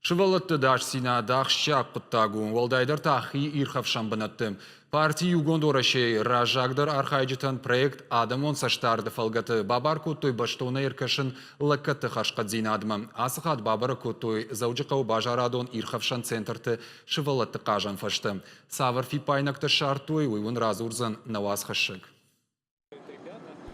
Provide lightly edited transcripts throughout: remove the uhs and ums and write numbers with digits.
Шывалытты дашсина дахща пыттагун, валдайдар тахи ирхавшан банаттым. Партии югондорашей ражагдар архайджитан проект адамон саштарды фалгаты бабар куттой баштона иркашын лаккаты хашкадзинадмы. Асыхат бабара куттой заужықау бажарадон ирхавшан центрты шывалытты кажан фашты. Савар фипайнакты шартой уйвун разурзан наваз хашык.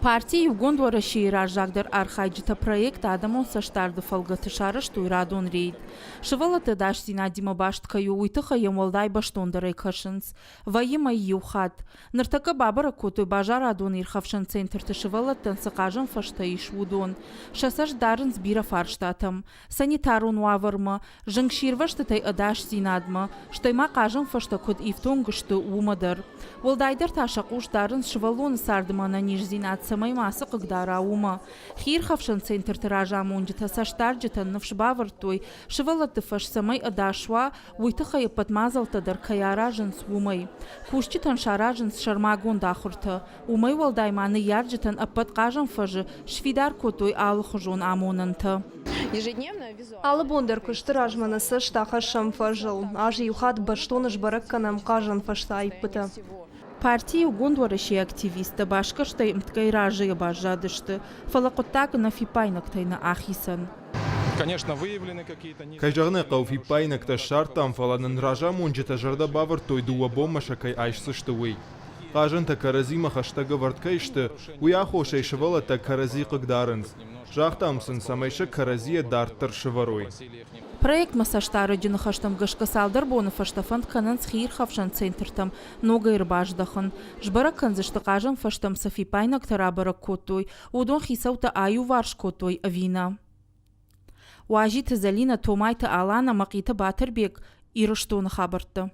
Партия Югондорашей ражагдар архайджита проект адамон саштарды фалгаты шарыштуй радон рейд. Шывалаты дашсина дима башткаю уйтыха емолдай баштондарай кашынс. Ваимай юхат. Ныртака бабара кутуй бажарадон ирхавшан центрты шывалаттан сақажын фашта ишвудон. Шасаш дарын сбира фарштатам. Санитарун уаварма. Жыңширваштытай адашсинадма. Штайма кажын фашта куд ифтонгышты умадар. Волдайдар ташакуш дарын шывалон сардымана нижзинат самай масы қыгдара ума. Хир хавшан центр тиража мунджита саштарджита навшбавартуй. Шывалаты фаш самай адашва уйтыха епатмазалтадар каяражын свумай. Хушчитан шаражын шармагон дахурта. Умай валдайманы ярджитан апат кажан фажы швидар кутуй алыхжон амонанта. Алыбондар кыштыраж манасы штахашам фажыл. Ажи юхат баштоныш баракканам кажан фашта айпыта. Партия Югондорашей активисты башкаштай мткайражия бажадышты. Фалакоттак на фипайнактайна ахисан. Конечно, выявлены какие-то... Кайжагны қауфипайнакта шартам фаланын ража мунджита жарда бавар той дуа боммашакай айшсышты уй. Кажанта каразима хаштага варткайшты, уяхо шейшывалата карази қыгдарынз. Жахтамсын самайша каразия дарттыр шываруй. Проект масаштары джины хаштам гашка салдар боны фаштафанд канан схир хавшан центртам нога ирбаждахан. Жбара канзышты кажан фаштам сафипайнак тарабара котуй, удон хисаута аю варш котуй авина. Уажи тазалина томайта алана мақита батырбек ирыштуны хабарты.